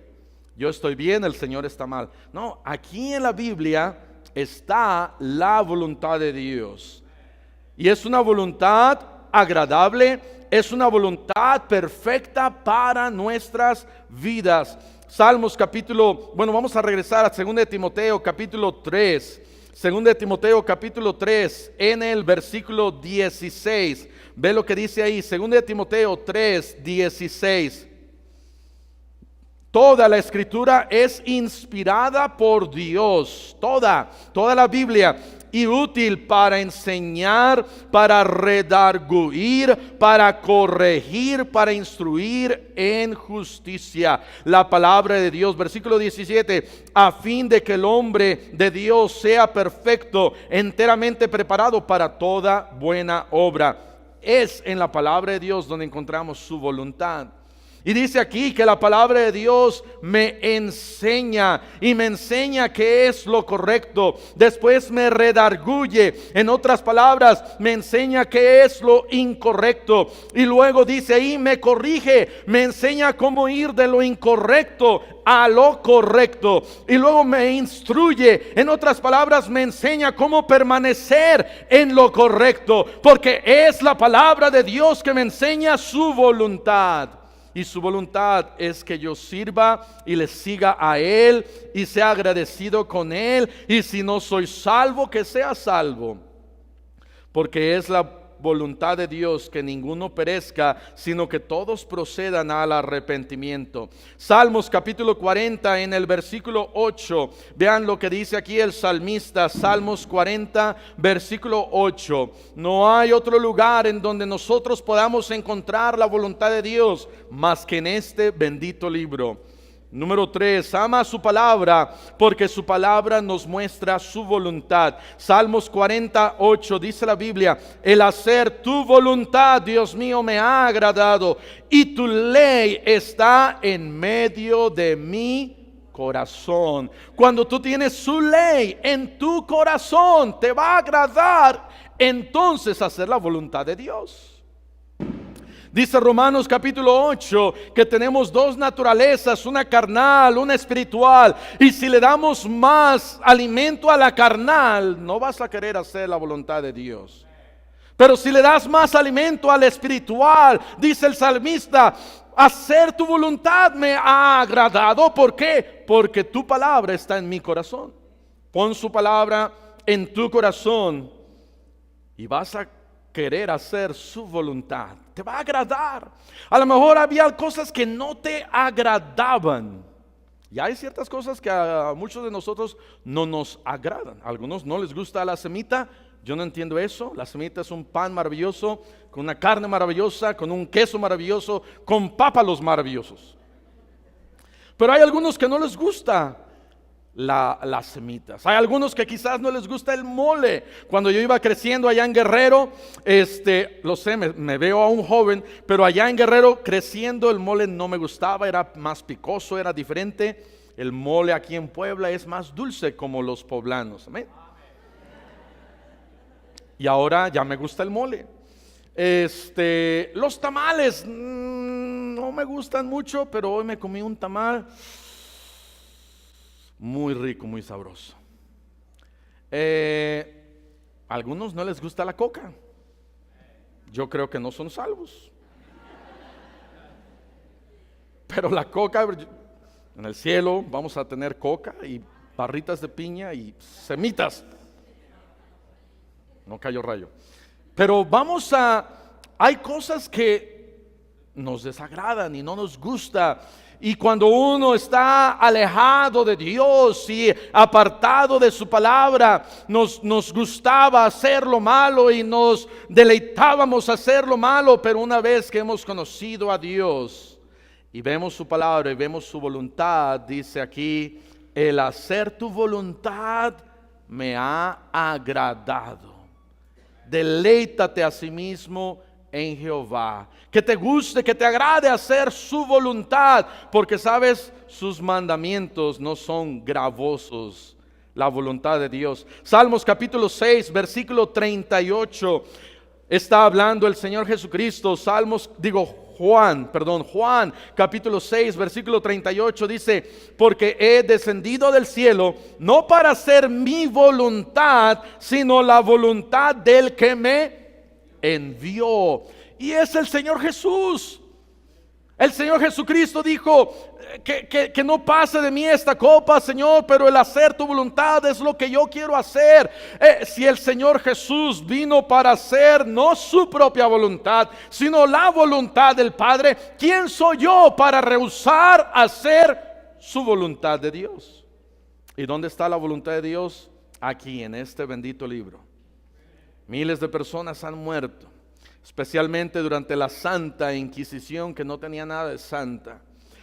Yo estoy bien, el Señor está mal. No, aquí en la Biblia está la voluntad de Dios. Y es una voluntad agradable, es una voluntad perfecta para nuestras vidas. Salmos vamos a regresar a 2 de Timoteo capítulo 3. 2 de Timoteo capítulo 3 en el versículo 16. Ve lo que dice ahí, 2 de Timoteo 3, 16. Toda la escritura es inspirada por Dios, toda la Biblia, y útil para enseñar, para redarguir, para corregir, para instruir en justicia. La palabra de Dios, versículo 17, a fin de que el hombre de Dios sea perfecto, enteramente preparado para toda buena obra. Es en la palabra de Dios donde encontramos su voluntad. Y dice aquí que la palabra de Dios me enseña y me enseña qué es lo correcto. Después me redarguye. En otras palabras, me enseña qué es lo incorrecto. Y luego dice ahí, me corrige, me enseña cómo ir de lo incorrecto a lo correcto. Y luego me instruye. En otras palabras, me enseña cómo permanecer en lo correcto. Porque es la palabra de Dios que me enseña su voluntad. Y su voluntad es que yo sirva y le siga a Él y sea agradecido con Él. Y si no soy salvo, que sea salvo. Porque es la voluntad de Dios que ninguno perezca, sino que todos procedan al arrepentimiento. Salmos capítulo 40 en el versículo 8. Vean lo que dice aquí el salmista. Salmos 40 versículo 8. No hay otro lugar en donde nosotros podamos encontrar la voluntad de Dios más que en este bendito libro. Número 3, ama su palabra, porque su palabra nos muestra su voluntad. Salmos 48, dice la Biblia, el hacer tu voluntad, Dios mío, me ha agradado, y tu ley está en medio de mi corazón. Cuando tú tienes su ley en tu corazón, te va a agradar entonces hacer la voluntad de Dios. Dice Romanos capítulo 8 que tenemos dos naturalezas, una carnal, una espiritual. Y si le damos más alimento a la carnal, no vas a querer hacer la voluntad de Dios. Pero si le das más alimento al espiritual, dice el salmista, hacer tu voluntad me ha agradado. ¿Por qué? Porque tu palabra está en mi corazón. Pon su palabra en tu corazón y vas a querer hacer su voluntad. Te va a agradar. A lo mejor había cosas que no te agradaban. Y hay ciertas cosas que a muchos de nosotros no nos agradan. A algunos no les gusta la semita. Yo no entiendo eso. La semita es un pan maravilloso, con una carne maravillosa, con un queso maravilloso, con pápalos maravillosos. Pero hay algunos que no les gusta las semitas. Hay algunos que quizás no les gusta el mole. Cuando yo iba creciendo allá en Guerrero, lo sé, me veo a un joven, pero allá en Guerrero creciendo el mole no me gustaba, era más picoso, era diferente. El mole aquí en Puebla es más dulce como los poblanos. Amén. Y ahora ya me gusta el mole. Los tamales no me gustan mucho, pero hoy me comí un tamal muy rico, muy sabroso. A algunos no les gusta la coca. Yo creo que no son salvos. Pero la coca, en el cielo vamos a tener coca y barritas de piña y semitas. No cayó rayo. Pero hay cosas que nos desagradan y no nos gusta. Y cuando uno está alejado de Dios y apartado de su palabra, nos gustaba hacer lo malo y nos deleitábamos hacer lo malo. Pero una vez que hemos conocido a Dios y vemos su palabra y vemos su voluntad, dice aquí, el hacer tu voluntad me ha agradado. Deleítate a sí mismo en Jehová. Que te guste, que te agrade hacer su voluntad, porque sabes, sus mandamientos no son gravosos. La voluntad de Dios. Salmos capítulo 6, versículo 38. Está hablando el Señor Jesucristo. Juan capítulo 6 versículo 38 dice: porque he descendido del cielo no para hacer mi voluntad, sino la voluntad del que me envió. Y es el Señor Jesús. El Señor Jesucristo dijo que no pase de mí esta copa, Señor, pero el hacer tu voluntad es lo que yo quiero hacer. Si el Señor Jesús vino para hacer no su propia voluntad, sino la voluntad del Padre, ¿quién soy yo para rehusar hacer su voluntad de Dios? ¿Y dónde está la voluntad de Dios? Aquí, en este bendito libro. Miles de personas han muerto, especialmente durante la Santa Inquisición, que no tenía nada de santa,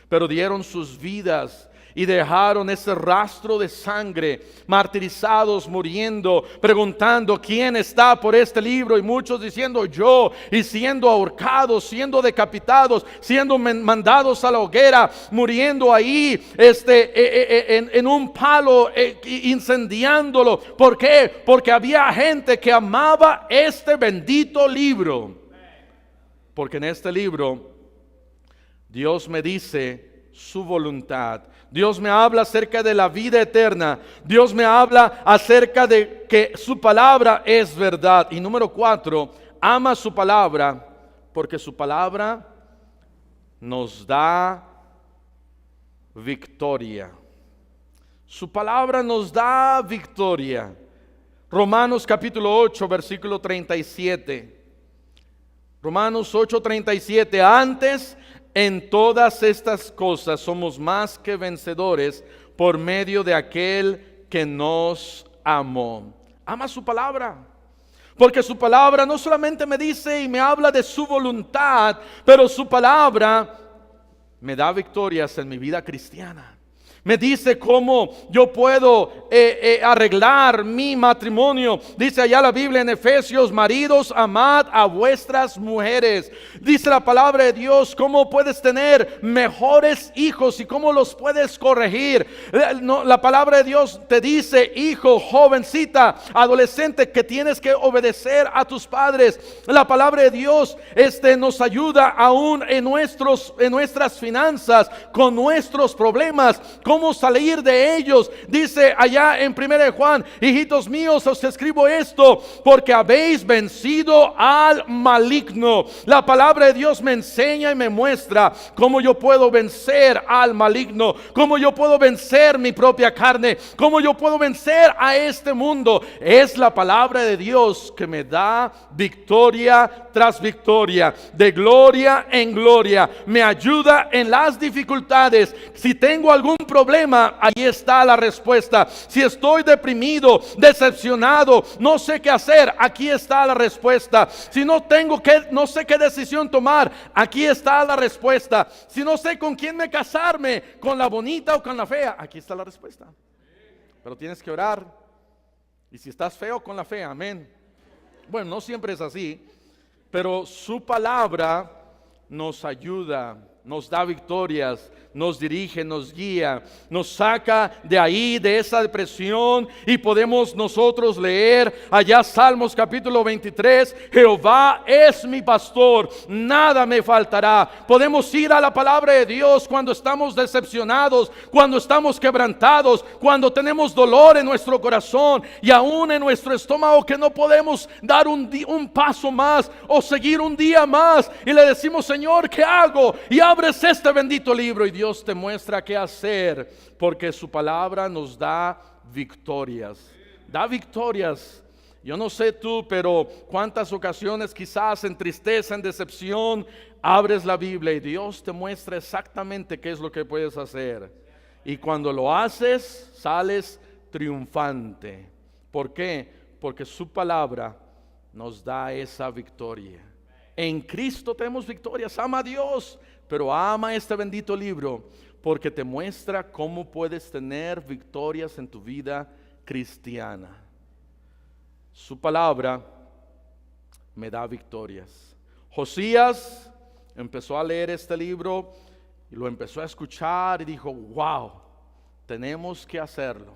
pero dieron sus vidas y dejaron ese rastro de sangre, martirizados, muriendo, preguntando quién está por este libro, y muchos diciendo yo, y siendo ahorcados, siendo decapitados, siendo mandados a la hoguera, muriendo ahí en un palo, incendiándolo. ¿Por qué? Porque había gente que amaba este bendito libro. Porque en este libro Dios me dice su voluntad. Dios me habla acerca de la vida eterna. Dios me habla acerca de que su palabra es verdad. Y número 4, ama su palabra, porque su palabra nos da victoria. Su palabra nos da victoria. Romanos capítulo 8 versículo 37. Romanos 8:37. Antes, en todas estas cosas somos más que vencedores por medio de aquel que nos amó. Ama su palabra, porque su palabra no solamente me dice y me habla de su voluntad, pero su palabra me da victorias en mi vida cristiana. Me dice cómo yo puedo arreglar mi matrimonio. Dice allá la Biblia en Efesios: maridos, amad a vuestras mujeres. Dice la palabra de Dios cómo puedes tener mejores hijos y cómo los puedes corregir. La palabra de Dios te dice, hijo, jovencita, adolescente, que tienes que obedecer a tus padres. La palabra de Dios nos ayuda aún en nuestras finanzas, con nuestros problemas, cómo salir de ellos. Dice allá en 1 de Juan: hijitos míos, os escribo esto porque habéis vencido al maligno. La palabra de Dios me enseña y me muestra cómo yo puedo vencer al maligno, cómo yo puedo vencer mi propia carne, cómo yo puedo vencer a este mundo. Es la palabra de Dios que me da victoria tras victoria, de gloria en gloria. Me ayuda en las dificultades. Si tengo algún problema, ahí está la respuesta. Si estoy deprimido, decepcionado, no sé qué hacer, aquí está la respuesta. Si no sé qué decisión tomar, aquí está la respuesta. Si no sé con quién me casarme, con la bonita o con la fea, aquí está la respuesta. Pero tienes que orar. Y si estás feo, con la fea, amén. Bueno, no siempre es así, pero su palabra nos ayuda, nos da victorias, nos dirige, nos guía, nos saca de ahí, de esa depresión, y podemos nosotros leer allá Salmos capítulo 23: Jehová es mi pastor, nada me faltará. Podemos ir a la palabra de Dios cuando estamos decepcionados, cuando estamos quebrantados, cuando tenemos dolor en nuestro corazón y aún en nuestro estómago, que no podemos dar un paso más o seguir un día más, y le decimos: Señor, ¿qué hago? Y abres este bendito libro y Dios te muestra qué hacer, porque su palabra nos da victorias. Da victorias. Yo no sé tú, pero cuántas ocasiones quizás en tristeza, en decepción, abres la Biblia y Dios te muestra exactamente qué es lo que puedes hacer. Y cuando lo haces, sales triunfante. ¿Por qué? Porque su palabra nos da esa victoria. En Cristo tenemos victorias. Ama a Dios, pero ama este bendito libro, porque te muestra cómo puedes tener victorias en tu vida cristiana. Su palabra me da victorias. Josías empezó a leer este libro y lo empezó a escuchar y dijo: wow, tenemos que hacerlo.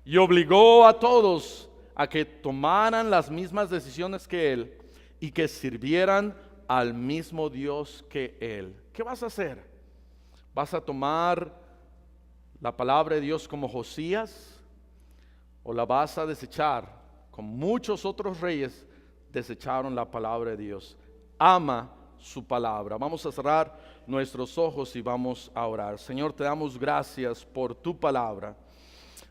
Y obligó a todos a que tomaran las mismas decisiones que él y que sirvieran al mismo Dios que Él. ¿Qué vas a hacer? ¿Vas a tomar la palabra de Dios como Josías o la vas a desechar? Como muchos otros reyes desecharon la palabra de Dios. Ama su palabra. Vamos a cerrar nuestros ojos y vamos a orar. Señor, te damos gracias por tu palabra.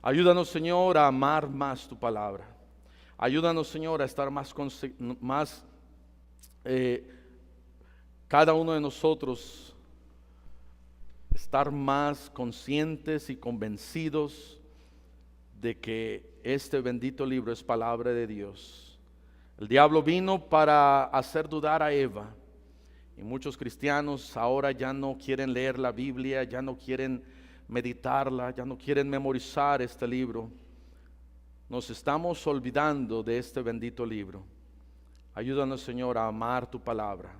Ayúdanos, Señor, a amar más tu palabra. Ayúdanos, Señor, a estar cada uno de nosotros, estar más conscientes y convencidos de que este bendito libro es palabra de Dios. El diablo vino para hacer dudar a Eva, y muchos cristianos ahora ya no quieren leer la Biblia, ya no quieren meditarla, ya no quieren memorizar este libro. Nos estamos olvidando de este bendito libro. Ayúdanos, Señor, a amar tu palabra.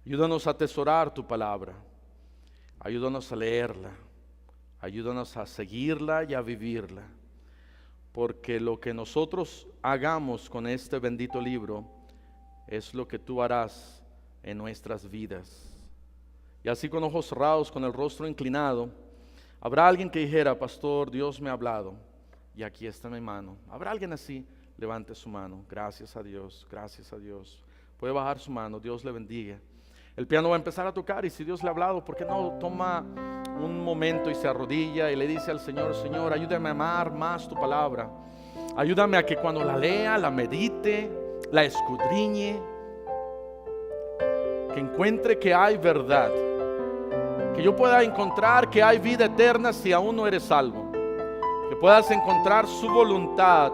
Ayúdanos a atesorar tu palabra. Ayúdanos a leerla. Ayúdanos a seguirla y a vivirla. Porque lo que nosotros hagamos con este bendito libro es lo que tú harás en nuestras vidas. Y así, con ojos cerrados, con el rostro inclinado, habrá alguien que dijera: pastor, Dios me ha hablado y aquí está mi mano. ¿Habrá alguien así? Levante su mano. Gracias a Dios, gracias a Dios. Puede bajar su mano. Dios le bendiga. El piano va a empezar a tocar, y si Dios le ha hablado, ¿por qué no toma un momento y se arrodilla y le dice al Señor: Señor, ayúdame a amar más tu palabra. Ayúdame a que cuando la lea, la medite, la escudriñe, que encuentre que hay verdad, que yo pueda encontrar que hay vida eterna si aún no eres salvo, que puedas encontrar su voluntad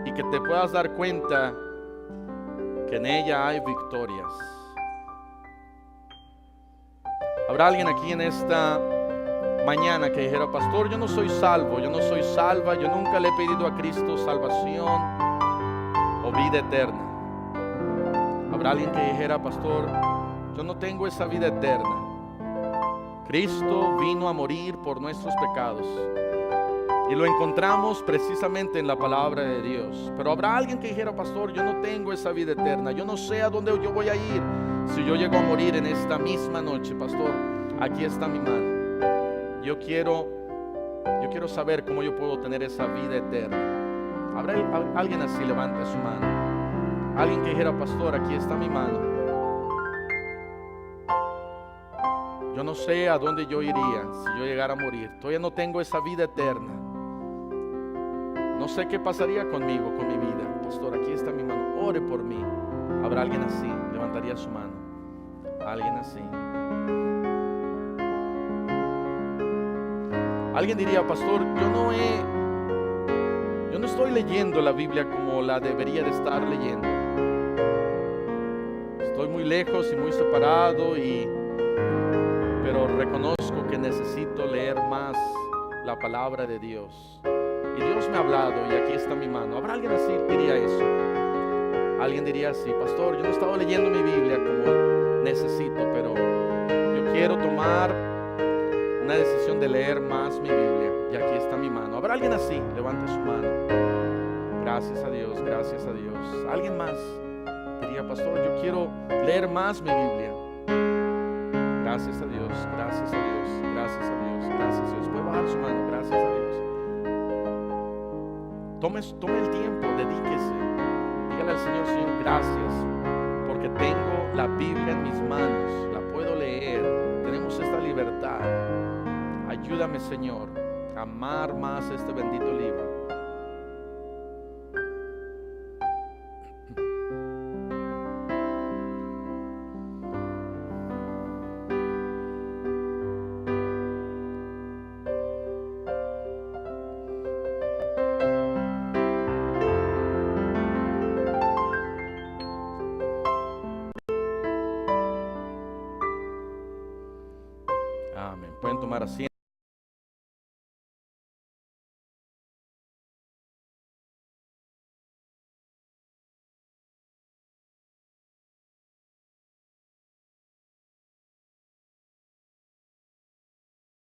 y que te puedas dar cuenta que en ella hay victorias. Habrá alguien aquí en esta mañana que dijera: pastor, yo no soy salvo, yo no soy salva, yo nunca le he pedido a Cristo salvación o vida eterna. Habrá alguien que dijera: pastor, yo no tengo esa vida eterna. Cristo vino a morir por nuestros pecados y lo encontramos precisamente en la palabra de Dios. Pero habrá alguien que dijera: pastor, yo no tengo esa vida eterna, yo no sé a dónde yo voy a ir si yo llego a morir en esta misma noche. Pastor, aquí está mi mano. Yo quiero saber cómo yo puedo tener esa vida eterna. ¿Habrá alguien así? Levante su mano. Alguien que dijera: pastor, aquí está mi mano. Yo no sé a dónde yo iría si yo llegara a morir. Todavía no tengo esa vida eterna. No sé qué pasaría conmigo, con mi vida. Pastor, aquí está mi mano. Ore por mí. ¿Habrá alguien así? Levantaría su mano. Alguien así. Alguien diría: pastor, yo no estoy leyendo la Biblia como la debería de estar leyendo. Estoy muy lejos y muy separado, pero reconozco que necesito leer más la palabra de Dios. Y Dios me ha hablado y aquí está mi mano. ¿Habrá alguien así que diría eso? Alguien diría así: pastor, yo no he estado leyendo mi Biblia como necesito, pero yo quiero tomar una decisión de leer más mi Biblia y aquí está mi mano. ¿Habrá alguien así? Levante su mano. Gracias a Dios, gracias a Dios. ¿Alguien más diría: pastor, yo quiero leer más mi Biblia? Gracias a Dios, gracias a Dios, gracias a Dios, gracias a Dios. Puede bajar su mano. Gracias a Dios. Tome el tiempo, dedíquese. Dígale al Señor: Señor, gracias, porque tengo la Biblia en mis manos, la puedo leer, tenemos esta libertad. Ayúdame, Señor, a amar más este bendito libro. Amén. Pueden tomar asiento.